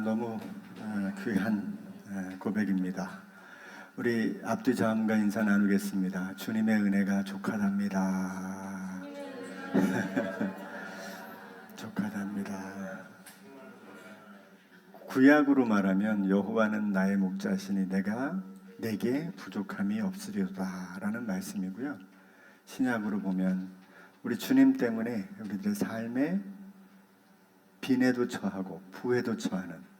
너무 귀한 고백입니다. 우리 앞뒤 자음과 인사 나누겠습니다. 주님의 은혜가 족하답니다. 족하답니다. 구약으로 말하면 여호와는 나의 목자시니 내게 부족함이 없으리로다 라는 말씀이고요. 신약으로 보면 우리 주님 때문에 우리들의 삶에 빈에도 처하고 부에도 처하는,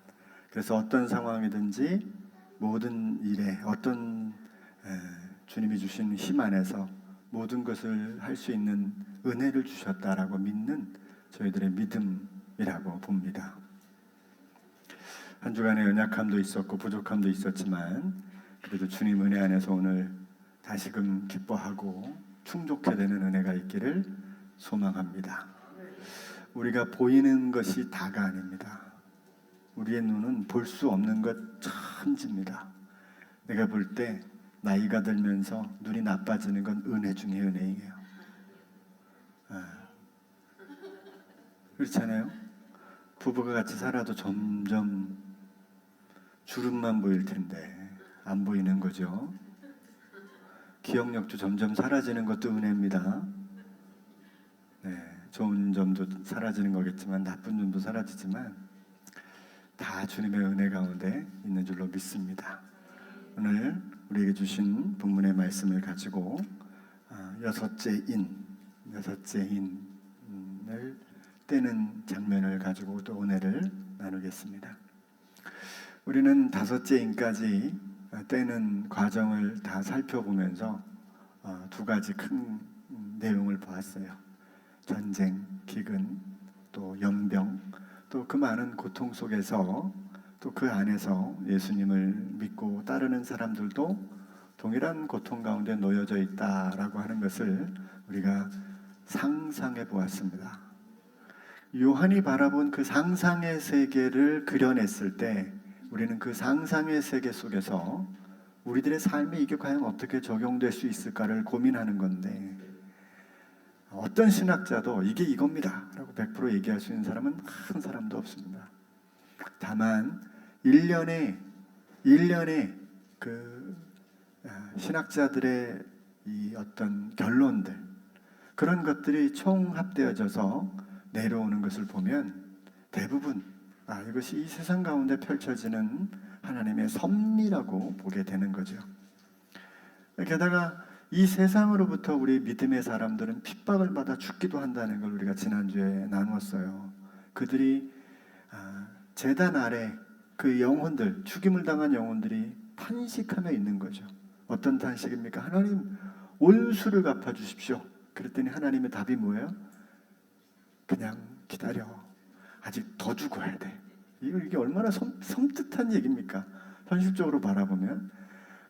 그래서 어떤 상황이든지 모든 일에 어떤 주님이 주신 힘 안에서 모든 것을 할 수 있는 은혜를 주셨다라고 믿는 저희들의 믿음이라고 봅니다. 한 주간의 연약함도 있었고 부족함도 있었지만 그래도 주님 은혜 안에서 오늘 다시금 기뻐하고 충족해 되는 은혜가 있기를 소망합니다. 우리가 보이는 것이 다가 아닙니다. 우리의 눈은 볼 수 없는 것 천지입니다. 내가 볼 때 나이가 들면서 눈이 나빠지는 건 은혜 중에 은혜예요. 그렇잖아요? 부부가 같이 살아도 점점 주름만 보일 텐데 안 보이는 거죠. 기억력도 점점 사라지는 것도 은혜입니다. 좋은 점도 사라지는 거겠지만 나쁜 점도 사라지지만 다 주님의 은혜 가운데 있는 줄로 믿습니다. 오늘 우리에게 주신 본문의 말씀을 가지고 여섯째 인을 떼는 장면을 가지고 또 은혜를 나누겠습니다. 우리는 다섯째 인까지 떼는 과정을 다 살펴보면서 두 가지 큰 내용을 보았어요. 전쟁, 기근, 또 연병, 또 그 많은 고통 속에서 또 그 안에서 예수님을 믿고 따르는 사람들도 동일한 고통 가운데 놓여져 있다라고 하는 것을 우리가 상상해 보았습니다. 요한이 바라본 그 상상의 세계를 그려냈을 때 우리는 그 상상의 세계 속에서 우리들의 삶에 이게 과연 어떻게 적용될 수 있을까를 고민하는 건데, 어떤 신학자도 이게 이겁니다 라고 100% 얘기할 수 있는 사람은 한 사람도 없습니다. 다만 일련의 그 신학자들의 이 어떤 결론들, 그런 것들이 총합되어져서 내려오는 것을 보면 대부분 이것이 이 세상 가운데 펼쳐지는 하나님의 섭리라고 보게 되는 거죠. 게다가 이 세상으로부터 우리 믿음의 사람들은 핍박을 받아 죽기도 한다는 걸 우리가 지난주에 나누었어요. 그들이 제단 아래 그 영혼들, 죽임을 당한 영혼들이 탄식하며 있는 거죠. 어떤 탄식입니까? 하나님, 온수를 갚아주십시오. 그랬더니 하나님의 답이 뭐예요? 그냥 기다려. 아직 더 죽어야 돼. 이게 얼마나 섬뜩한 얘기입니까? 현실적으로 바라보면.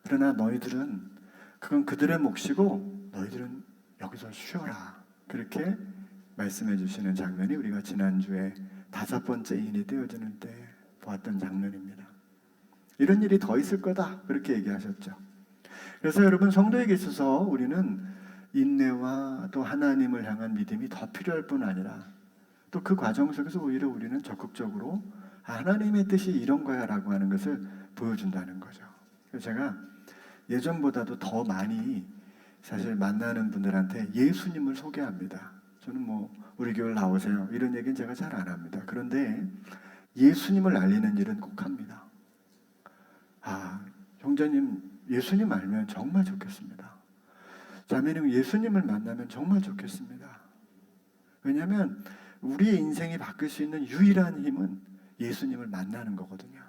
그러나 너희들은 그건 그들의 몫이고 너희들은 여기서 쉬어라. 그렇게 말씀해 주시는 장면이 우리가 지난주에 5번째 인이 되어지는 때 보았던 장면입니다. 이런 일이 더 있을 거다. 그렇게 얘기하셨죠. 그래서 여러분, 성도에게 있어서 우리는 인내와 또 하나님을 향한 믿음이 더 필요할 뿐 아니라 또 그 과정 속에서 오히려 우리는 적극적으로 하나님의 뜻이 이런 거야 라고 하는 것을 보여준다는 거죠. 그래서 제가 예전보다도 더 많이 사실 만나는 분들한테 예수님을 소개합니다. 저는 우리 교회 나오세요 이런 얘기는 제가 잘 안 합니다. 그런데 예수님을 알리는 일은 꼭 합니다. 형제님 예수님 알면 정말 좋겠습니다. 자매님 예수님을 만나면 정말 좋겠습니다. 왜냐하면 우리의 인생이 바뀔 수 있는 유일한 힘은 예수님을 만나는 거거든요.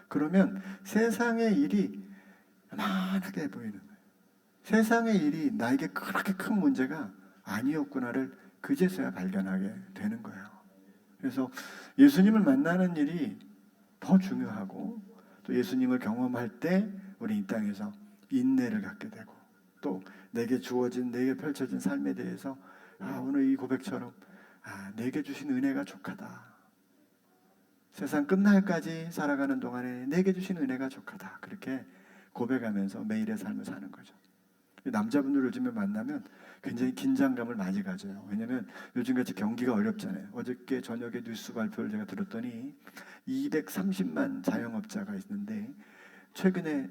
그러면 세상의 일이 만하게 보이는 거예요. 세상의 일이 나에게 그렇게 큰 문제가 아니었구나를 그제서야 발견하게 되는 거예요. 그래서 예수님을 만나는 일이 더 중요하고, 또 예수님을 경험할 때 우리 이 땅에서 인내를 갖게 되고, 또 내게 주어진, 내게 펼쳐진 삶에 대해서 오늘 이 고백처럼 내게 주신 은혜가 족하다. 세상 끝날까지 살아가는 동안에 내게 주신 은혜가 족하다. 그렇게 고백하면서 매일의 삶을 사는 거죠. 남자분들 요즘에 만나면 굉장히 긴장감을 많이 가져요. 왜냐하면 요즘같이 경기가 어렵잖아요. 어저께 저녁에 뉴스 발표를 제가 들었더니 230만 자영업자가 있는데 최근에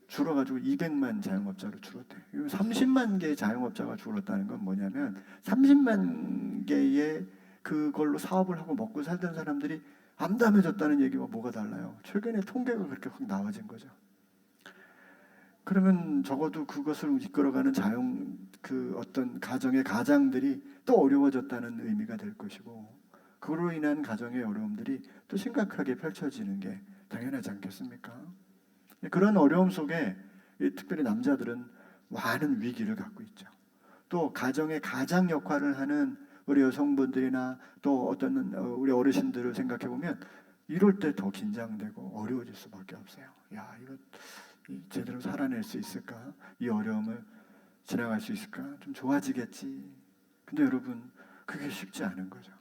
줄어가지고 200만 자영업자로 줄었대요. 30만 개의 자영업자가 줄었다는 건 뭐냐면 30만 개의 그걸로 사업을 하고 먹고 살던 사람들이 암담해졌다는 얘기와 뭐가 달라요? 최근에 통계가 그렇게 확 나와진 거죠. 그러면 적어도 그것을 이끌어가는 그 어떤 가정의 가장들이 또 어려워졌다는 의미가 될 것이고, 그로 인한 가정의 어려움들이 또 심각하게 펼쳐지는 게 당연하지 않겠습니까? 그런 어려움 속에 특별히 남자들은 많은 위기를 갖고 있죠. 또 가정의 가장 역할을 하는 우리 여성분들이나 또 어떤 우리 어르신들을 생각해 보면 이럴 때 더 긴장되고 어려워질 수밖에 없어요. 야, 이거 제대로 살아낼 수 있을까? 이 어려움을 지나갈 수 있을까? 좀 좋아지겠지. 근데 여러분, 그게 쉽지 않은 거죠.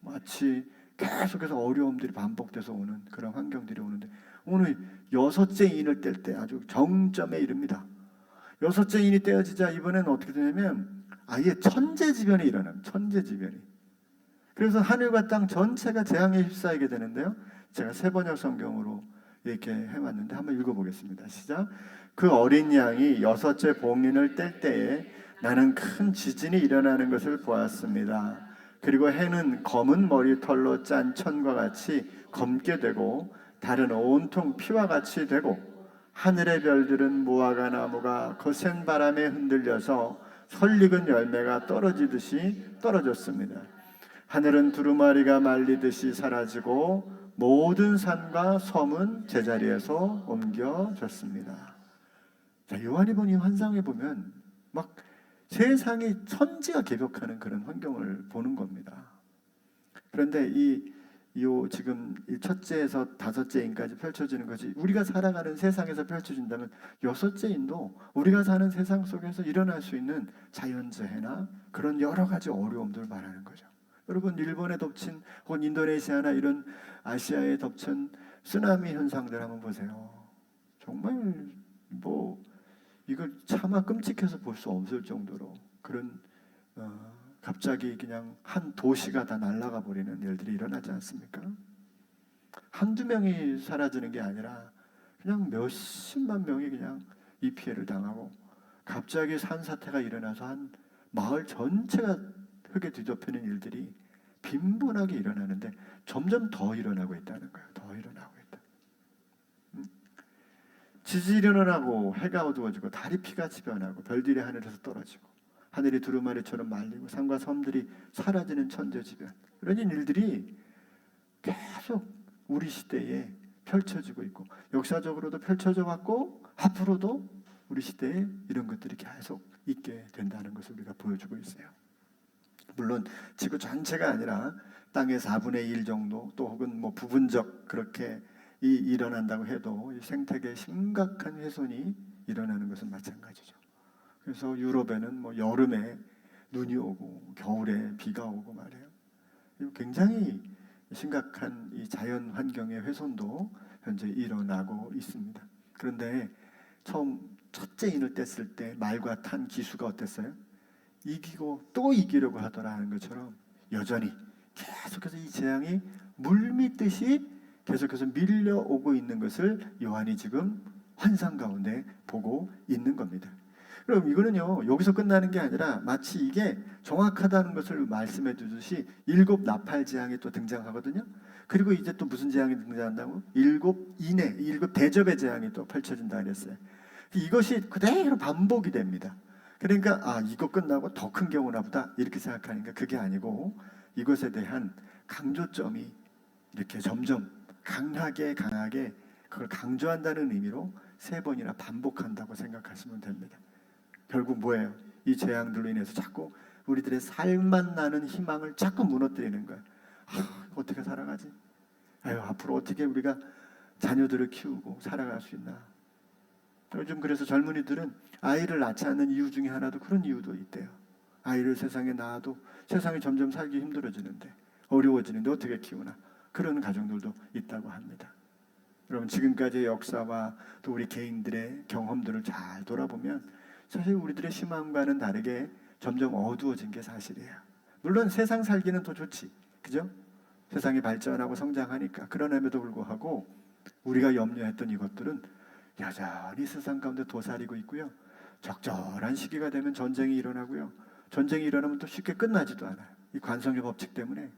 마치 계속해서 어려움들이 반복돼서 오는 그런 환경들이 오는데, 오늘 6째 인을 뗄 때 아주 정점에 이릅니다. 6째 인이 떼어지자 이번에는 어떻게 되냐면 아예 천재지변이 일어나요. 천재지변이. 그래서 하늘과 땅 전체가 재앙에 휩싸이게 되는데요. 제가 세번역 성경으로 이렇게 해왔는데 한번 읽어보겠습니다. 시작. 그 어린 양이 6째 봉인을 뗄 때에 나는 큰 지진이 일어나는 것을 보았습니다. 그리고 해는 검은 머리털로 짠 천과 같이 검게 되고 달은 온통 피와 같이 되고 하늘의 별들은 무화과 나무가 거센 바람에 흔들려서 설익은 열매가 떨어지듯이 떨어졌습니다. 하늘은 두루마리가 말리듯이 사라지고 모든 산과 섬은 제자리에서 옮겨졌습니다. 자, 요한이 본 이 환상에 보면 막 세상이 천지가 개벽하는 그런 환경을 보는 겁니다. 그런데 지금 첫째에서 5째 인까지 펼쳐지는 것이 우리가 살아가는 세상에서 펼쳐진다면 6째 인도 우리가 사는 세상 속에서 일어날 수 있는 자연재해나 그런 여러 가지 어려움들을 말하는 거죠. 여러분, 일본에 덮친 혹은 인도네시아나 이런 아시아에 덮친 쓰나미 현상들 한번 보세요. 정말 이걸 차마 끔찍해서 볼 수 없을 정도로 그런 갑자기 그냥 한 도시가 다 날아가 버리는 일들이 일어나지 않습니까? 한두 명이 사라지는 게 아니라 그냥 몇십만 명이 그냥 이 피해를 당하고 갑자기 산사태가 일어나서 한 마을 전체가 흙에 뒤덮이는 일들이 빈번하게 일어나는데 점점 더 일어나고 있다는 거예요. 더 일어나고 있다. 지진이 일어나고 해가 어두워지고 달이 피같이 변하고 별들이 하늘에서 떨어지고 하늘이 두루마리처럼 말리고 산과 섬들이 사라지는 천재지변, 이런 일들이 계속 우리 시대에 펼쳐지고 있고 역사적으로도 펼쳐져 왔고 앞으로도 우리 시대에 이런 것들이 계속 있게 된다는 것을 우리가 보여주고 있어요. 물론 지구 전체가 아니라 땅의 4분의 1 정도 또 혹은 부분적 그렇게 일어난다고 해도 이 생태계에 심각한 훼손이 일어나는 것은 마찬가지죠. 그래서 유럽에는 여름에 눈이 오고 겨울에 비가 오고 말이에요. 굉장히 심각한 이 자연 환경의 훼손도 현재 일어나고 있습니다. 그런데 첫째 인을 뗐을 때 말과 탄 기수가 어땠어요? 이기고 또 이기려고 하더라 하는 것처럼 여전히 계속해서 이 재앙이 물밀듯이 계속해서 밀려오고 있는 것을 요한이 지금 환상 가운데 보고 있는 겁니다. 그럼 이거는요, 여기서 끝나는 게 아니라 마치 이게 정확하다는 것을 말씀해 주듯이 7 나팔 재앙이 또 등장하거든요. 그리고 이제 또 무슨 재앙이 등장한다고? 7 대접의 재앙이 또 펼쳐진다 그랬어요. 이것이 그대로 반복이 됩니다. 그러니까 이거 끝나고 더 큰 경우나 보다 이렇게 생각하니까 그게 아니고 이것에 대한 강조점이 이렇게 점점 강하게 그걸 강조한다는 의미로 3번이나 반복한다고 생각하시면 됩니다. 결국 뭐예요? 이 재앙들로 인해서 자꾸 우리들의 살만 나는 희망을 자꾸 무너뜨리는 거예요. 어떻게 살아가지? 앞으로 어떻게 우리가 자녀들을 키우고 살아갈 수 있나? 요즘 그래서 젊은이들은 아이를 낳지 않는 이유 중에 하나도 그런 이유도 있대요. 아이를 세상에 낳아도 세상이 점점 살기 힘들어지는데 어려워지는데 어떻게 키우나? 그런 가정들도 있다고 합니다. 여러분, 지금까지의 역사와 또 우리 개인들의 경험들을 잘 돌아보면 사실 우리들의 희망과는 다르게 점점 어두워진 게 사실이에요. 물론 세상 살기는 더 좋지, 그죠? 세상이 발전하고 성장하니까. 그럼에도 불구하고 우리가 염려했던 이것들은 여전히 세상 가운데 도사리고 있고요. 적절한 시기가 되면 전쟁이 일어나고요. 전쟁이 일어나면 또 쉽게 끝나지도 않아요. 이 관성의 법칙 때문에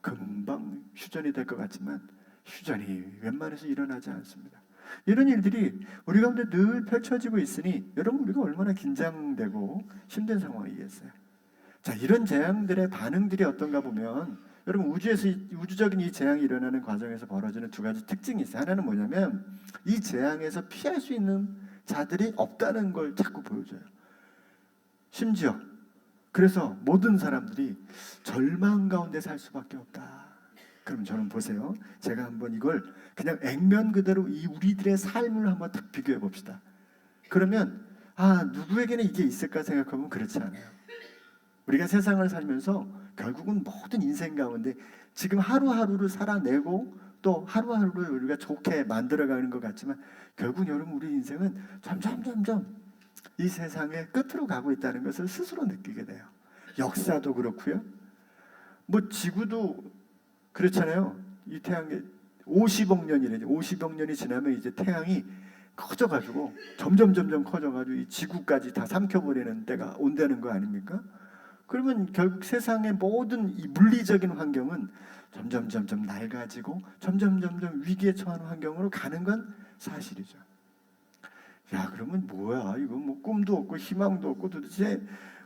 금방 휴전이 될 것 같지만 휴전이 웬만해서 일어나지 않습니다. 이런 일들이 우리 가운데 늘 펼쳐지고 있으니 여러분, 우리가 얼마나 긴장되고 힘든 상황이겠어요. 자, 이런 재앙들의 반응들이 어떤가 보면, 여러분, 우주적인 이 재앙이 일어나는 과정에서 벌어지는 두 가지 특징이 있어요. 하나는 뭐냐면 이 재앙에서 피할 수 있는 자들이 없다는 걸 자꾸 보여줘요. 심지어 그래서 모든 사람들이 절망 가운데 살 수밖에 없다. 그럼 저는 보세요. 제가 한번 이걸 그냥 액면 그대로 이 우리들의 삶을 한번 딱 비교해 봅시다. 그러면 누구에게는 이게 있을까 생각하면 그렇지 않아요. 우리가 세상을 살면서 결국은 모든 인생 가운데 지금 하루하루를 살아내고 또 하루하루를 우리가 좋게 만들어가는 것 같지만 결국 여러분, 우리 인생은 점점 이 세상의 끝으로 가고 있다는 것을 스스로 느끼게 돼요. 역사도 그렇고요. 뭐 지구도 그렇잖아요. 이 태양이 50억 년이래요. 50억 년이 지나면 이제 태양이 커져가지고 점점 커져가지고 이 지구까지 다 삼켜버리는 때가 온다는 거 아닙니까? 그러면 결국 세상의 모든 이 물리적인 환경은 점점 낡아지고 점점 위기에 처한 환경으로 가는 건 사실이죠. 야, 그러면 뭐야? 이거 뭐 꿈도 없고 희망도 없고 도대체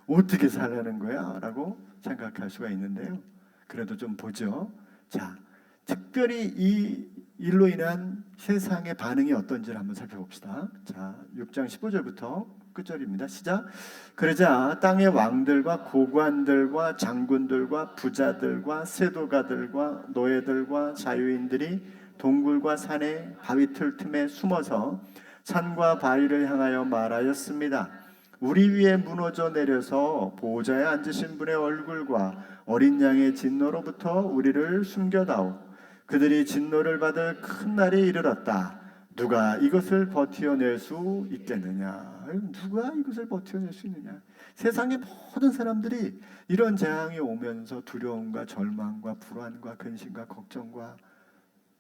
어떻게 살라는 거야? 라고 생각할 수가 있는데요. 그래도 좀 보죠. 자, 특별히 이 일로 인한 세상의 반응이 어떤지를 한번 살펴봅시다. 자, 6장 15절부터 끝절입니다. 시작. 그러자 땅의 왕들과 고관들과 장군들과 부자들과 세도가들과 노예들과 자유인들이 동굴과 산의 바위틀 틈에 숨어서 산과 바위를 향하여 말하였습니다. 우리 위에 무너져 내려서 보좌에 앉으신 분의 얼굴과 어린 양의 진노로부터 우리를 숨겨다오. 그들이 진노를 받을 큰 날이 이르렀다. 누가 이것을 버티어낼 수 있겠느냐? 누가 이것을 버티어낼 수 있느냐? 세상의 모든 사람들이 이런 재앙이 오면서 두려움과 절망과 불안과 근심과 걱정과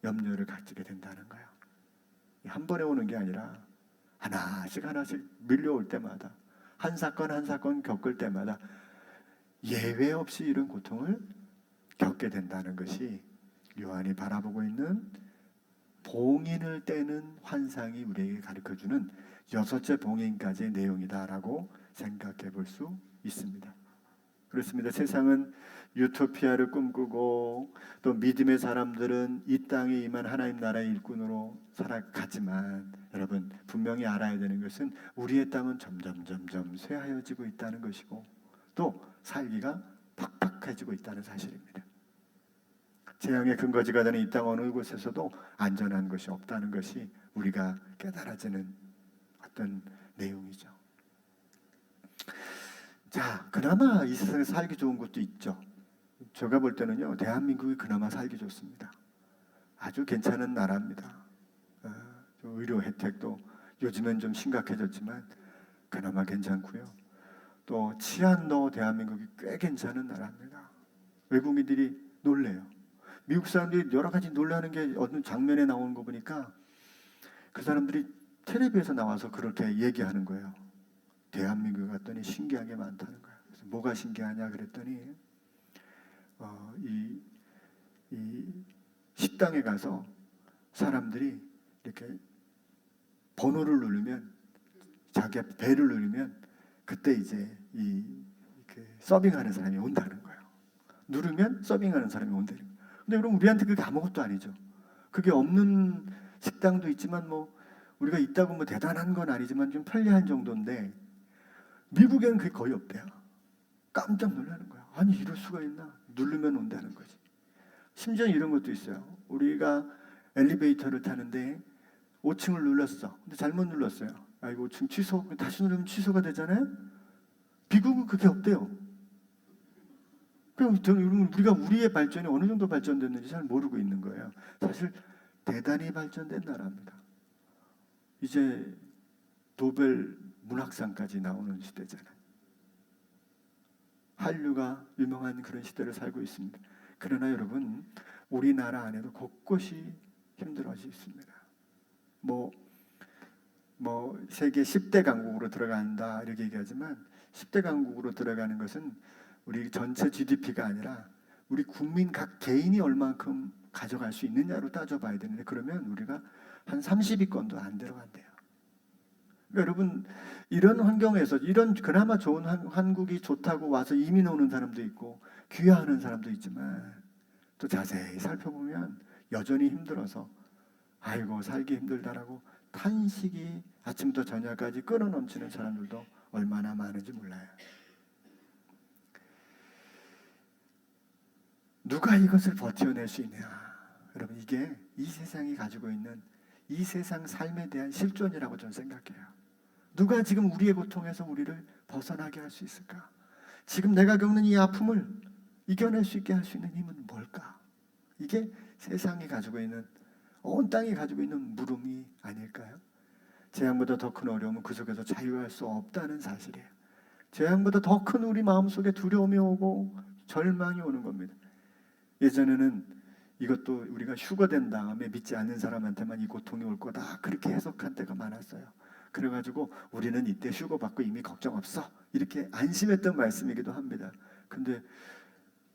염려를 가지게 된다는 거예요. 한 번에 오는 게 아니라 하나씩 밀려올 때마다, 한 사건 한 사건 겪을 때마다 예외 없이 이런 고통을 겪게 된다는 것이 요한이 바라보고 있는 봉인을 떼는 환상이 우리에게 가르쳐주는 6째 봉인까지의 내용이다라고 생각해 볼 수 있습니다. 그렇습니다. 세상은 유토피아를 꿈꾸고 또 믿음의 사람들은 이 땅에 임한 하나님 나라의 일꾼으로 살아가지만, 여러분, 분명히 알아야 되는 것은 우리의 땅은 점점 쇠하여지고 있다는 것이고 또 살기가 팍팍해지고 있다는 사실입니다. 재앙의 근거지가 되는 이 땅 어느 곳에서도 안전한 것이 없다는 것이 우리가 깨달아지는 어떤 내용이죠. 자, 그나마 이 세상에 살기 좋은 곳도 있죠. 제가 볼 때는요, 대한민국이 그나마 살기 좋습니다. 아주 괜찮은 나라입니다. 의료 혜택도 요즘엔 좀 심각해졌지만 그나마 괜찮고요. 또 치안도 대한민국이 꽤 괜찮은 나라입니다. 외국인들이 놀래요. 미국 사람들이 여러 가지 놀라는 게 어떤 장면에 나오는 거 보니까 그 사람들이 텔레비에서 나와서 그렇게 얘기하는 거예요. 대한민국에 갔더니 신기한 게 많다는 거예요. 그래서 뭐가 신기하냐 그랬더니 이 식당에 가서 사람들이 이렇게 번호를 누르면, 자기 배를 누르면 그때 이제 서빙하는 사람이 온다는 거예요. 누르면 서빙하는 사람이 온다는 거예요. 근데 그럼 우리한테 그게 아무것도 아니죠. 그게 없는 식당도 있지만 뭐 우리가 있다고 뭐 대단한 건 아니지만 좀 편리한 정도인데 미국에는 그게 거의 없대요. 깜짝 놀라는 거야. 아니, 이럴 수가 있나? 누르면 온다는 거지. 심지어 이런 것도 있어요. 우리가 엘리베이터를 타는데 5층을 눌렀어. 근데 잘못 눌렀어요. 이거 5층 취소. 다시 누르면 취소가 되잖아요. 미국은 그게 없대요. 그럼 우리가 우리의 발전이 어느 정도 발전됐는지 잘 모르고 있는 거예요. 사실 대단히 발전된 나라입니다. 이제 노벨 문학상까지 나오는 시대잖아요. 한류가 유명한 그런 시대를 살고 있습니다. 그러나 여러분, 우리나라 안에도 곳곳이 힘들어지고 있습니다. 뭐 세계 10대 강국으로 들어간다 이렇게 얘기하지만 10대 강국으로 들어가는 것은 우리 전체 GDP가 아니라 우리 국민 각 개인이 얼만큼 가져갈 수 있느냐로 따져봐야 되는데, 그러면 우리가 한 30위권도 안 들어간대요. 그러니까 여러분, 이런 환경에서 이런 그나마 좋은 한국이 좋다고 와서 이민 오는 사람도 있고 귀화하는 사람도 있지만, 또 자세히 살펴보면 여전히 힘들어서 아이고 살기 힘들다라고 탄식이 아침부터 저녁까지 끊어넘치는 사람들도 얼마나 많은지 몰라요. 누가 이것을 버텨낼 수 있냐? 여러분, 이게 이 세상이 가지고 있는 이 세상 삶에 대한 실존이라고 저는 생각해요. 누가 지금 우리의 고통에서 우리를 벗어나게 할 수 있을까? 지금 내가 겪는 이 아픔을 이겨낼 수 있게 할 수 있는 힘은 뭘까? 이게 세상이 가지고 있는, 온 땅이 가지고 있는 물음이 아닐까요? 재앙보다 더 큰 어려움은 그 속에서 자유할 수 없다는 사실이에요. 재앙보다 더 큰 우리 마음속에 두려움이 오고 절망이 오는 겁니다. 예전에는 이것도 우리가 휴거된 다음에 믿지 않는 사람한테만 이 고통이 올 거다 그렇게 해석한 때가 많았어요. 그래가지고 우리는 이때 휴거받고 이미 걱정 없어 이렇게 안심했던 말씀이기도 합니다. 근데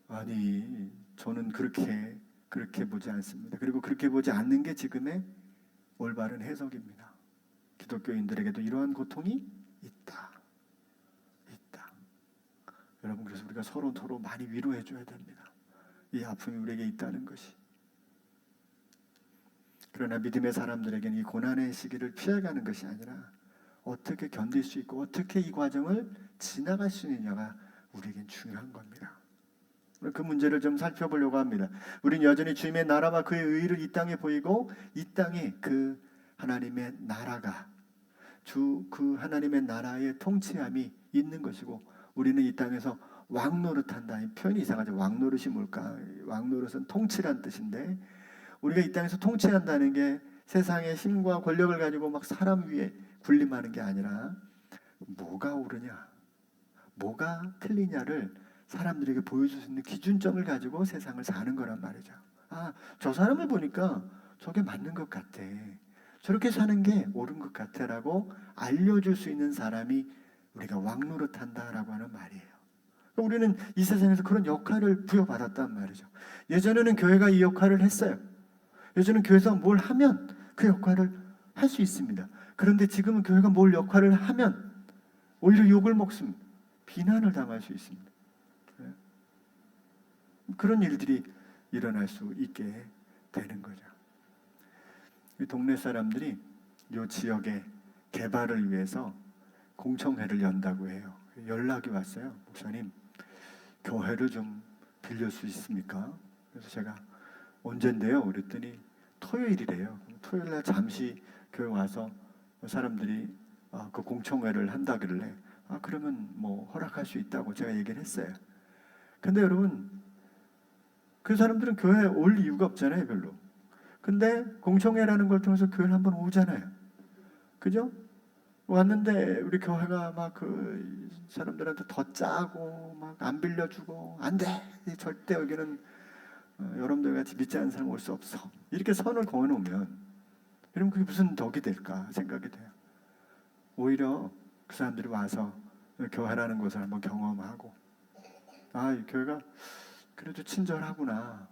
아니, 저는 그렇게 보지 않습니다. 그리고 그렇게 보지 않는 게 지금의 올바른 해석입니다. 기독교인들에게도 이러한 고통이 있다. 여러분, 그래서 우리가 서로 많이 위로해 줘야 됩니다. 이 아픔이 우리에게 있다는 것이. 그러나 믿음의 사람들에게는 이 고난의 시기를 피해가는 것이 아니라 어떻게 견딜 수 있고 어떻게 이 과정을 지나갈 수 있느냐가 우리에겐 중요한 겁니다. 그 문제를 좀 살펴보려고 합니다. 우리는 여전히 주님의 나라와 그의 의를 이 땅에 보이고, 이 땅에 그 하나님의 나라가 그 하나님의 나라의 통치함이 있는 것이고, 우리는 이 땅에서 왕노릇한다. 이 표현이 이상하죠. 왕노릇이 뭘까? 왕노릇은 통치란 뜻인데, 우리가 이 땅에서 통치한다는 게 세상의 힘과 권력을 가지고 막 사람 위에 군림하는 게 아니라, 뭐가 옳으냐, 뭐가 틀리냐를 사람들에게 보여줄 수 있는 기준점을 가지고 세상을 사는 거란 말이죠. 아, 저 사람을 보니까 저게 맞는 것 같아, 저렇게 사는 게 옳은 것 같아라고 알려줄 수 있는 사람이 우리가 왕노릇한다라고 하는 말이에요. 우리는 이 세상에서 그런 역할을 부여받았단 말이죠. 예전에는 교회가 이 역할을 했어요. 예전에는 교회에서 뭘 하면 그 역할을 할 수 있습니다. 그런데 지금은 교회가 뭘 역할을 하면 오히려 욕을 먹습니다. 비난을 당할 수 있습니다. 그런 일들이 일어날 수 있게 되는 거죠. 이 동네 사람들이 이 지역의 개발을 위해서 공청회를 연다고 해요. 연락이 왔어요. 목사님, 교회를 좀 빌릴 수 있습니까? 그래서 제가 언젠데요? 그랬더니 토요일이래요. 토요일날 잠시 교회 와서 사람들이 그 공청회를 한다길래 그러면 뭐 허락할 수 있다고 제가 얘기를 했어요. 근데 여러분, 그 사람들은 교회에 올 이유가 없잖아요, 별로. 근데 공청회라는 걸 통해서 교회를 한번 오잖아요. 그죠? 왔는데 우리 교회가 막 그 사람들한테 더 짜고 막 안 빌려주고, 안 돼, 절대 여기는 여러분들 같이 믿지 않는 사람 올 수 없어, 이렇게 선을 그어놓으면 여러분 그게 무슨 덕이 될까 생각이 돼요. 오히려 그 사람들이 와서 교회라는 것을 한번 경험하고, 이 교회가 그래도 친절하구나,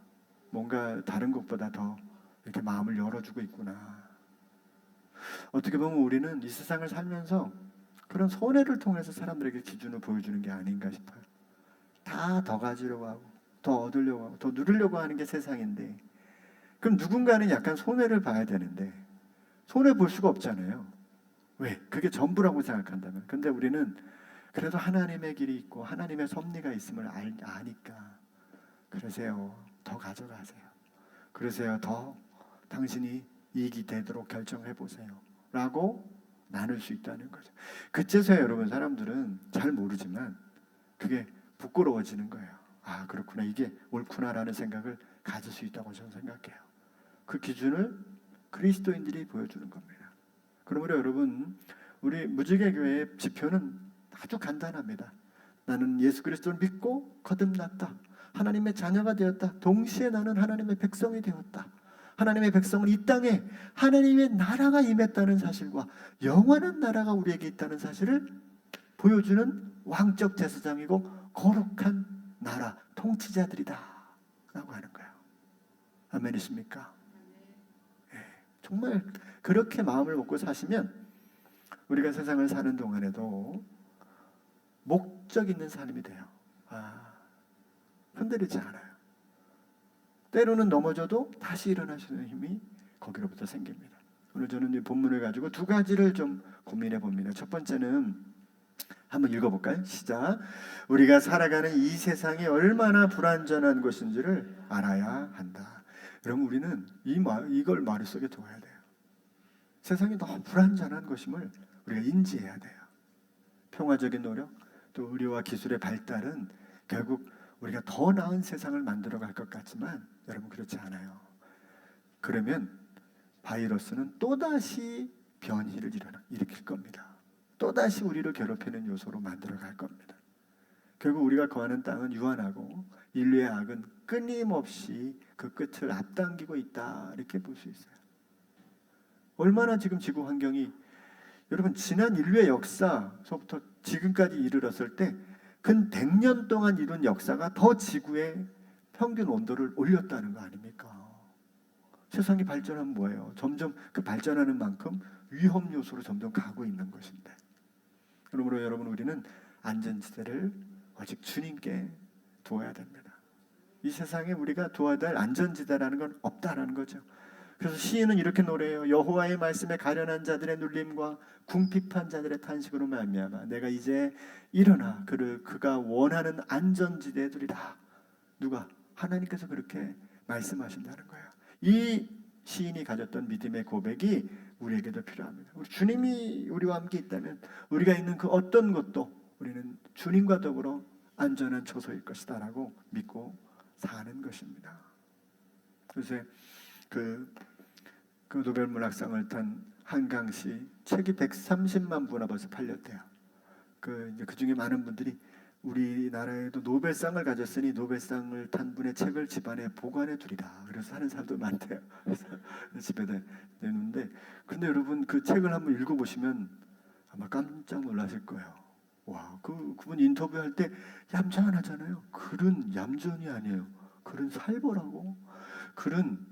뭔가 다른 것보다 더 이렇게 마음을 열어주고 있구나. 어떻게 보면 우리는 이 세상을 살면서 그런 손해를 통해서 사람들에게 기준을 보여주는 게 아닌가 싶어요. 다 더 가지려고 하고 더 얻으려고 하고 더 누리려고 하는 게 세상인데, 그럼 누군가는 약간 손해를 봐야 되는데 손해 볼 수가 없잖아요. 왜? 그게 전부라고 생각한다면. 근데 우리는 그래도 하나님의 길이 있고 하나님의 섭리가 있음을 아니까, 그러세요, 더 가져가세요, 그러세요, 더 당신이 이익이 되도록 결정해 보세요 라고 나눌 수 있다는 거죠. 그제서야 여러분, 사람들은 잘 모르지만 그게 부끄러워지는 거예요. 그렇구나, 이게 옳구나라는 생각을 가질 수 있다고 저는 생각해요. 그 기준을 그리스도인들이 보여주는 겁니다. 그러므로 여러분, 우리 무지개 교회의 지표는 아주 간단합니다. 나는 예수 그리스도를 믿고 거듭났다. 하나님의 자녀가 되었다. 동시에 나는 하나님의 백성이 되었다. 하나님의 백성은 이 땅에 하나님의 나라가 임했다는 사실과 영원한 나라가 우리에게 있다는 사실을 보여주는 왕적 제사장이고 거룩한 나라 통치자들이다 라고 하는 거예요. 아멘이십니까? 정말 그렇게 마음을 먹고 사시면 우리가 세상을 사는 동안에도 목적 있는 삶이 돼요. 흔들리지 않아요. 때로는 넘어져도 다시 일어나시는 힘이 거기로부터 생깁니다. 오늘 저는 이 본문을 가지고 두 가지를 좀 고민해 봅니다. 첫 번째는 한번 읽어볼까요? 시작. 우리가 살아가는 이 세상이 얼마나 불완전한 곳인지를 알아야 한다. 여러분, 우리는 이걸 머릿속에 둬야 돼요. 세상이 너무 불완전한 것임을 우리가 인지해야 돼요. 평화적인 노력, 또 의료와 기술의 발달은 결국 우리가 더 나은 세상을 만들어갈 것 같지만 여러분, 그렇지 않아요. 그러면 바이러스는 또다시 변이를 일으킬 겁니다. 또다시 우리를 괴롭히는 요소로 만들어갈 겁니다. 결국 우리가 거하는 땅은 유한하고 인류의 악은 끊임없이 그 끝을 앞당기고 있다, 이렇게 볼 수 있어요. 얼마나 지금 지구 환경이, 여러분, 지난 인류의 역사서부터 지금까지 이르렀을 때 근 100년 동안 이룬 역사가 더 지구의 평균 온도를 올렸다는 거 아닙니까? 세상이 발전하면 뭐예요? 점점 그 발전하는 만큼 위험 요소로 점점 가고 있는 것인데, 그러므로 여러분, 우리는 안전지대를 오직 주님께 두어야 됩니다. 이 세상에 우리가 두어야 될 안전지대라는 건 없다라는 거죠. 그래서 시인은 이렇게 노래해요. 여호와의 말씀에 가련한 자들의 눌림과 궁핍한 자들의 탄식으로 말미암아 내가 이제 일어나 그가 원하는 안전지대에 두리라. 누가? 하나님께서 그렇게 말씀하신다는 거예요. 이 시인이 가졌던 믿음의 고백이 우리에게도 필요합니다. 우리 주님이 우리와 함께 있다면 우리가 있는 그 어떤 것도 우리는 주님과 더불어 안전한 처소일 것이다 라고 믿고 사는 것입니다. 요새 그 노벨문학상을 탄 한강시 책이 130만 부나 벌써 팔렸대요. 그 중에 많은 분들이 우리나라에도 노벨상을 가졌으니 노벨상을 탄 분의 책을 집안에 보관해 두리라. 그래서 하는 사람도 많대요. 그래서 집에다 내놓는데, 근데 여러분, 그 책을 한번 읽어보시면 아마 깜짝 놀라실 거예요. 와, 그분 인터뷰할 때 얌전하잖아요. 글은 얌전이 아니에요. 글은 살벌하고 글은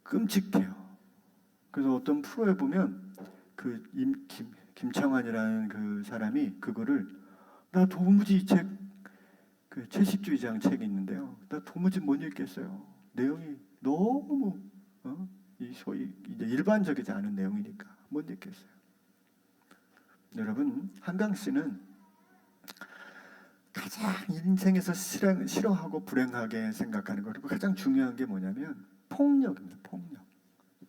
끔찍해요. 그래서 어떤 프로에 보면 그 김창완이라는 그 사람이 그거를, 나 도무지 이 책, 그 채식주의장 책이 있는데요, 나 도무지 못 읽겠어요. 내용이 너무 이 소위 이제 일반적이지 않은 내용이니까 못 읽겠어요. 여러분, 한강 씨는 가장 인생에서 싫어하고 불행하게 생각하는 거, 그리고 가장 중요한 게 뭐냐면 폭력입니다.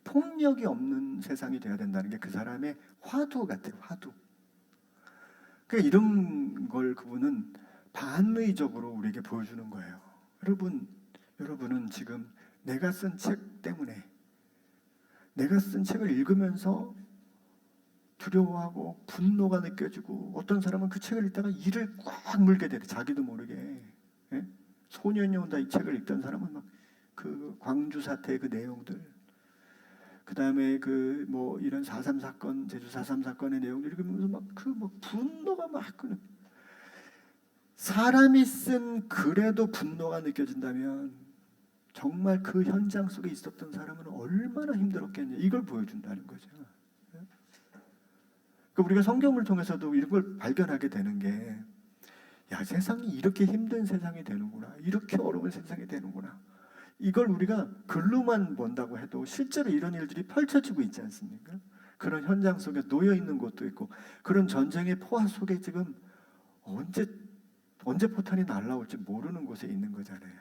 폭력이 없는 세상이 돼야 된다는 게 그 사람의 화두 같아요. 화두. 그러니까 이런 걸 그분은 반의적으로 우리에게 보여주는 거예요. 여러분은 지금 내가 쓴 책 때문에, 내가 쓴 책을 읽으면서 두려워하고 분노가 느껴지고, 어떤 사람은 그 책을 읽다가 이를 꽉 물게 돼요. 자기도 모르게. 예? 소년이 온다 이 책을 읽던 사람은 막 그 광주 사태의 그 내용들, 그 다음에 그 뭐 이런 4.3 사건, 제주 4.3 사건의 내용들 읽으면서 막 분노가 막 끄는. 사람이 쓴 글에도 분노가 느껴진다면 정말 그 현장 속에 있었던 사람은 얼마나 힘들었겠냐, 이걸 보여준다는 거죠. 그러니까 우리가 성경을 통해서도 이런 걸 발견하게 되는 게, 야, 세상이 이렇게 힘든 세상이 되는구나, 이렇게 어려운 세상이 되는구나. 이걸 우리가 글로만 본다고 해도 실제로 이런 일들이 펼쳐지고 있지 않습니까? 그런 현장 속에 놓여 있는 곳도 있고, 그런 전쟁의 포화 속에 지금 언제 포탄이 날라올지 모르는 곳에 있는 거잖아요.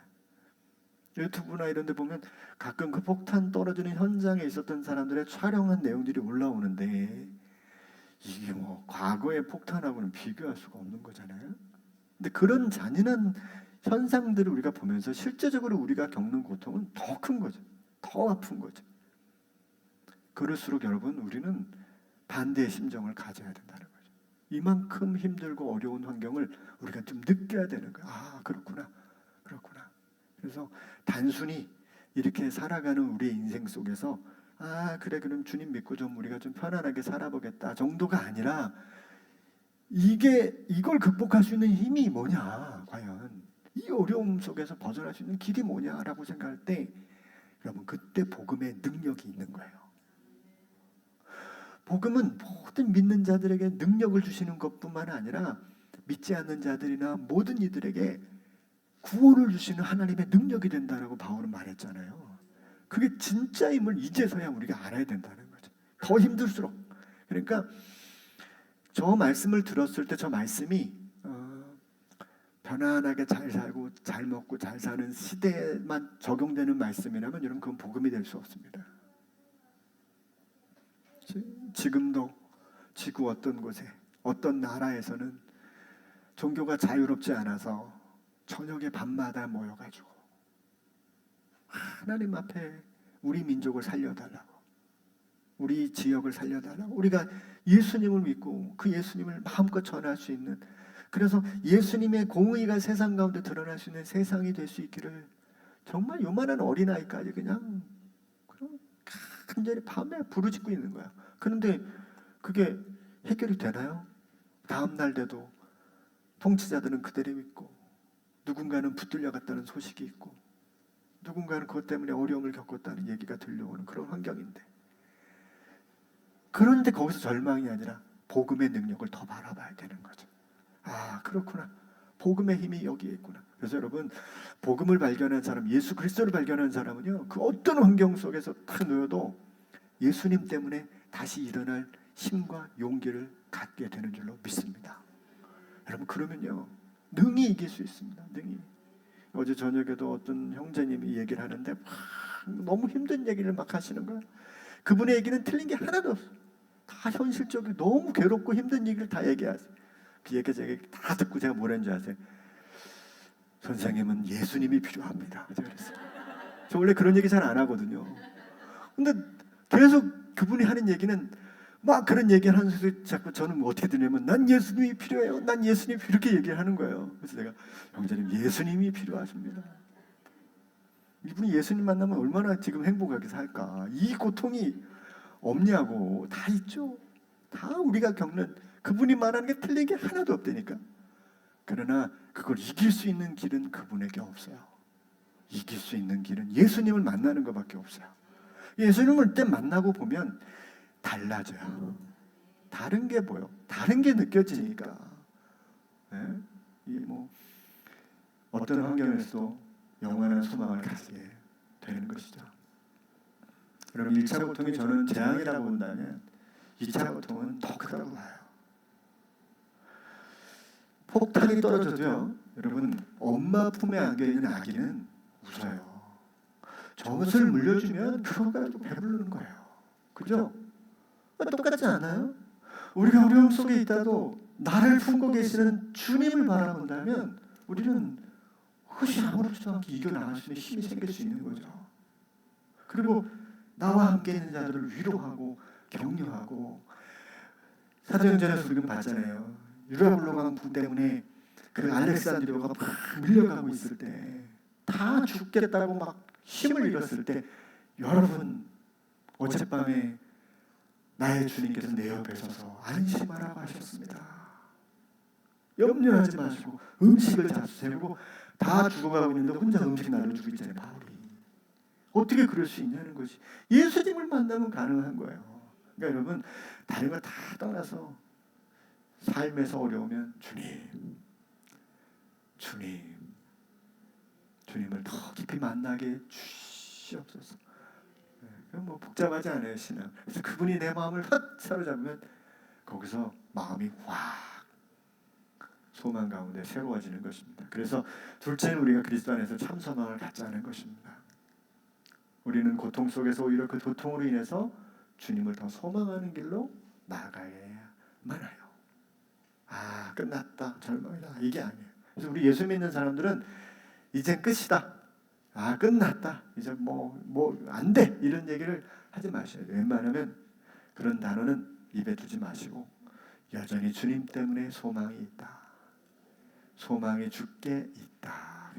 유튜브나 이런 데 보면 가끔 그 폭탄 떨어지는 현장에 있었던 사람들의 촬영한 내용들이 올라오는데, 이게 뭐 과거의 폭탄하고는 비교할 수가 없는 거잖아요. 근데 그런 잔인한 현상들을 우리가 보면서 실제적으로 우리가 겪는 고통은 더 큰 거죠. 더 아픈 거죠. 그럴수록 여러분, 우리는 반대의 심정을 가져야 된다는 거죠. 이만큼 힘들고 어려운 환경을 우리가 좀 느껴야 되는 거예요. 아, 그렇구나. 그렇구나. 그래서 단순히 이렇게 살아가는 우리의 인생 속에서 아, 그래, 그럼 주님 믿고 좀 우리가 좀 편안하게 살아보겠다 정도가 아니라 이걸 극복할 수 있는 힘이 뭐냐, 과연 이 어려움 속에서 벗어날 수 있는 길이 뭐냐라고 생각할 때 여러분, 그때 복음의 능력이 있는 거예요. 복음은 모든 믿는 자들에게 능력을 주시는 것뿐만 아니라 믿지 않는 자들이나 모든 이들에게 구원을 주시는 하나님의 능력이 된다라고 바울은 말했잖아요. 그게 진짜임을 이제서야 우리가 알아야 된다는 거죠. 더 힘들수록. 그러니까 저 말씀을 들었을 때 저 말씀이 편안하게 잘 살고 잘 먹고 잘 사는 시대에만 적용되는 말씀이라면 여러분, 그건 복음이 될 수 없습니다. 지금도 지구 어떤 곳에 어떤 나라에서는 종교가 자유롭지 않아서 저녁에 밤마다 모여가지고 하나님 앞에 우리 민족을 살려달라고, 우리 지역을 살려달라고, 우리가 예수님을 믿고 그 예수님을 마음껏 전할 수 있는, 그래서 예수님의 공의가 세상 가운데 드러날 수 있는 세상이 될 수 있기를 정말 요만한 어린아이까지 그냥 간절히 밤에 부르짖고 있는 거야. 그런데 그게 해결이 되나요? 다음 날 돼도 통치자들은 그대로 있고, 누군가는 붙들려 갔다는 소식이 있고, 누군가는 그것 때문에 어려움을 겪었다는 얘기가 들려오는 그런 환경인데, 그런데 거기서 절망이 아니라 복음의 능력을 더 바라봐야 되는 거죠. 아, 그렇구나. 복음의 힘이 여기에 있구나. 그래서 여러분, 복음을 발견한 사람, 예수 그리스도를 발견한 사람은요, 그 어떤 환경 속에서 딱 놓여도 예수님 때문에 다시 일어날 힘과 용기를 갖게 되는 줄로 믿습니다. 여러분, 그러면요 능히 이길 수 있습니다. 능히. 어제 저녁에도 어떤 형제님이 얘기를 하는데 너무 힘든 얘기를 막 하시는 거예요. 그분의 얘기는 틀린 게 하나도 없어요. 다 현실적이고 너무 괴롭고 힘든 얘기를 다 얘기하세요. 그 얘기 제가 다 듣고 제가 뭐라는지 아세요? 선생님은 예수님이 필요합니다. 제가 그랬어요. 저 원래 그런 얘기 잘 안 하거든요. 근데 계속 그분이 하는 얘기는 막 그런 얘기를 하면서 자꾸 저는 어떻게 들냐면 난 예수님이 필요해요. 난 예수님이 이렇게 얘기를 하는 거예요. 그래서 제가 형제님, 예수님이 필요하십니다. 이분이 예수님 만나면 얼마나 지금 행복하게 살까. 이 고통이 없냐고. 다 있죠. 다 우리가 겪는, 그분이 말하는 게 틀린 게 하나도 없다니까. 그러나 그걸 이길 수 있는 길은 그분에게 없어요. 이길 수 있는 길은 예수님을 만나는 것밖에 없어요. 예수님을 때 만나고 보면 달라져요. 다른 게 보여. 다른 게 느껴지니까. 네? 어떤 환경에서도 영원한 소망을 갖게 되는 것이죠. 여러분, 1차 고통이 저는 재앙이라고 본다면 2차 고통은 더 크다고 봐요. 폭탄이 떨어져도요, 여러분, 엄마 품에 안겨있는 아기는 웃어요. 저것을 물려주면 그것 가지고 배부르는 거예요. 그죠? 똑같지 않아요? 우리가 어려움 속에 있다도 나를 품고 계시는 주님을 바라본다면 우리는 그것이 아무렇지도 않게 이겨나갈 수 있는 힘이 생길 수 있는 거죠. 그리고 나와 함께 있는 자들을 위로하고 격려하고, 사도행전에서 우리가 봤잖아요. 유라굴로강 부 때문에 그 알렉산드리아가 막 밀려가고 있을 때, 다 죽겠다고 막 힘을 잃었을 때, 여러분 어젯밤에 나의 주님께서 내 옆에 서서 안심하라고 하셨습니다. 염려하지 마시고 음식을 잡수세요. 다 죽어가고 있는데 혼자 음식 나눠주고 있잖아요, 바울이. 어떻게 그럴 수 있냐는 것이, 예수님을 만나면 가능한 거예요. 그러니까 여러분, 다른 걸 다 떠나서 삶에서 어려우면 주님을 더 깊이 만나게 주시옵소서. 뭐 복잡하지 않아요, 신앙. 그래서 그분이 내 마음을 확 사로잡으면 거기서 마음이 확 소망 가운데 새로워지는 것입니다. 그래서 둘째는 우리가 그리스도 안에서 참 소망을 갖자는 것입니다. 우리는 고통 속에서 오히려 그 고통으로 인해서 주님을 더 소망하는 길로 나아가야만 해요. 아, 끝났다, 절망이다, 이게 아니에요. 그래서 우리 예수 믿는 사람들은 이제 끝이다, 아, 끝났다, 이제 뭐 안 돼, 이런 얘기를 하지 마셔야 돼요. 웬만하면 그런 단어는 입에 두지 마시고 여전히 주님 때문에 소망이 있다. 소망이 죽게 있다.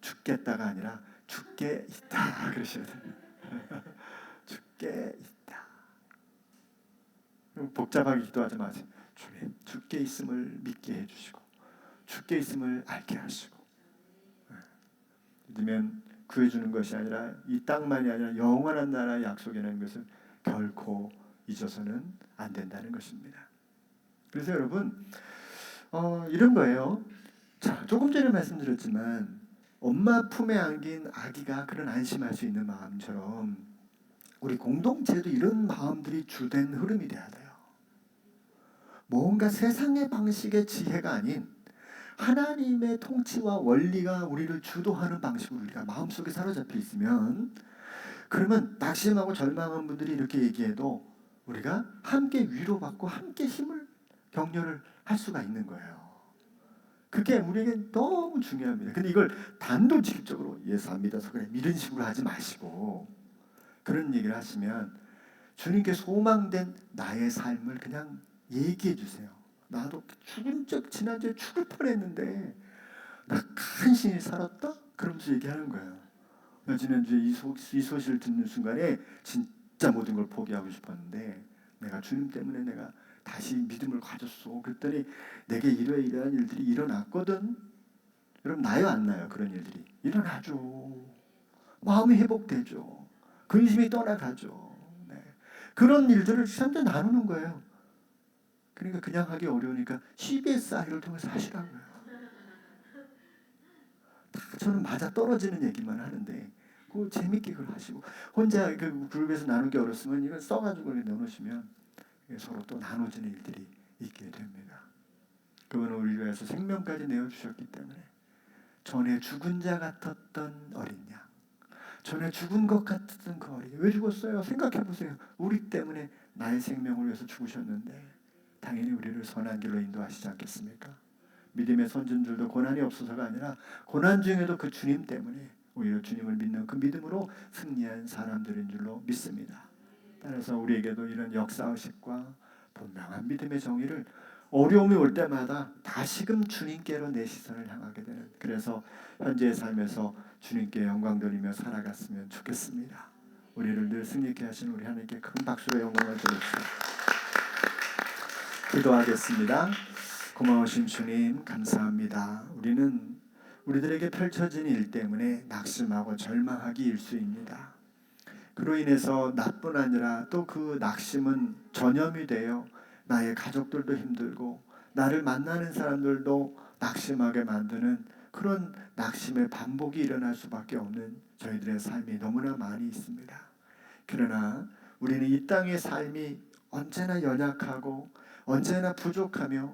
죽겠다가 아니라 죽게 있다. 그러셔야 돼요. 죽게 있다. 복잡하게 기도하지 마세요. 주님, 죽게 있음을 믿게 해주시고 죽게 있음을 알게 하시고 믿으면 구해주는 것이 아니라 이 땅만이 아니라 영원한 나라의 약속이라는 것을 결코 잊어서는 안 된다는 것입니다. 그래서 여러분 이런 거예요. 자, 조금 전에 말씀드렸지만 엄마 품에 안긴 아기가 그런 안심할 수 있는 마음처럼 우리 공동체도 이런 마음들이 주된 흐름이 돼야 돼요. 뭔가 세상의 방식의 지혜가 아닌 하나님의 통치와 원리가 우리를 주도하는 방식으로 우리가 마음속에 사로잡혀 있으면 그러면 낙심하고 절망한 분들이 이렇게 얘기해도 우리가 함께 위로받고 함께 힘을 격려를 할 수가 있는 거예요. 그게 우리에게 너무 중요합니다. 근데 이걸 단도직입적으로 예수 안 믿어서 그래 이런 식으로 하지 마시고 그런 얘기를 하시면 주님께 소망된 나의 삶을 그냥 얘기해 주세요. 나도 죽은 적 지난주에 죽을 뻔했는데 나 간신히 살았다? 그러면서 얘기하는 거예요. 지난주에 이 소식을 듣는 순간에 진짜 모든 걸 포기하고 싶었는데 내가 주님 때문에 내가 다시 믿음을 가졌어. 그랬더니 내게 이러이러한 일들이 일어났거든. 여러분 나요 안 나요? 그런 일들이 일어나죠. 마음이 회복되죠. 근심이 떠나가죠. 네. 그런 일들을 사람들 나누는 거예요. 그러니까 그냥 하기 어려우니까 CBSI를 통해서 하시라고요. 다 저는 맞아 떨어지는 얘기만 하는데 그걸 재밌게 그걸 하시고 혼자 그 그룹에서 나누기 어렵으면 이걸 써가지고 넣어놓으시면 서로 또 나눠지는 일들이 있게 됩니다. 그분은 우리를 위해서 생명까지 내어주셨기 때문에 전에 죽은 자 같았던 어린 양 전에 죽은 것 같았던 그 어린 왜 죽었어요? 생각해보세요. 우리 때문에 나의 생명을 위해서 죽으셨는데 당연히 우리를 선한 길로 인도하시지 않겠습니까? 믿음의 선진들도 고난이 없어서가 아니라 고난 중에도 그 주님 때문에 오히려 주님을 믿는 그 믿음으로 승리한 사람들인 줄로 믿습니다. 따라서 우리에게도 이런 역사의식과 분명한 믿음의 정의를 어려움이 올 때마다 다시금 주님께로 내 시선을 향하게 되는 그래서 현재의 삶에서 주님께 영광 돌리며 살아갔으면 좋겠습니다. 우리를 늘 승리케 하신 우리 하나님께 큰 박수로 영광을 드립시다. 기도하겠습니다. 고마우신 주님 감사합니다. 우리는 우리들에게 펼쳐진 일 때문에 낙심하고 절망하기 일쑤입니다. 그로 인해서 나뿐 아니라 또 그 낙심은 전염이 되어 나의 가족들도 힘들고 나를 만나는 사람들도 낙심하게 만드는 그런 낙심의 반복이 일어날 수밖에 없는 저희들의 삶이 너무나 많이 있습니다. 그러나 우리는 이 땅의 삶이 언제나 연약하고 언제나 부족하며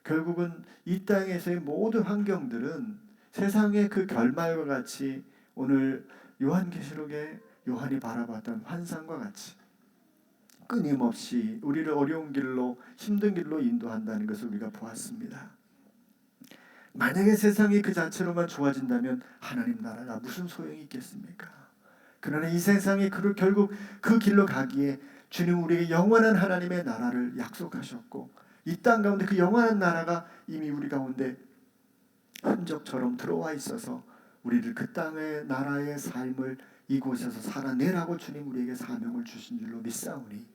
결국은 이 땅에서의 모든 환경들은 세상의 그 결말과 같이 오늘 요한계시록에 요한이 바라봤던 환상과 같이 끊임없이 우리를 어려운 길로 힘든 길로 인도한다는 것을 우리가 보았습니다. 만약에 세상이 그 자체로만 좋아진다면 하나님 나라가 무슨 소용이 있겠습니까? 그러나 이 세상이 결국 그 길로 가기에 주님 우리에게 영원한 하나님의 나라를 약속하셨고 이 땅 가운데 그 영원한 나라가 이미 우리 가운데 흔적처럼 들어와 있어서 우리를 그 땅의 나라의 삶을 이곳에서 살아내라고 주님 우리에게 사명을 주신 줄로 믿사오니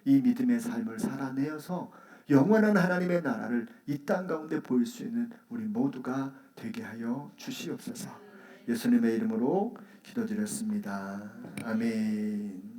이 믿음의 삶을 살아내어서 영원한 하나님의 나라를 이 땅 가운데 보일 수 있는 우리 모두가 되게 하여 주시옵소서. 예수님의 이름으로 기도드렸습니다. 아멘.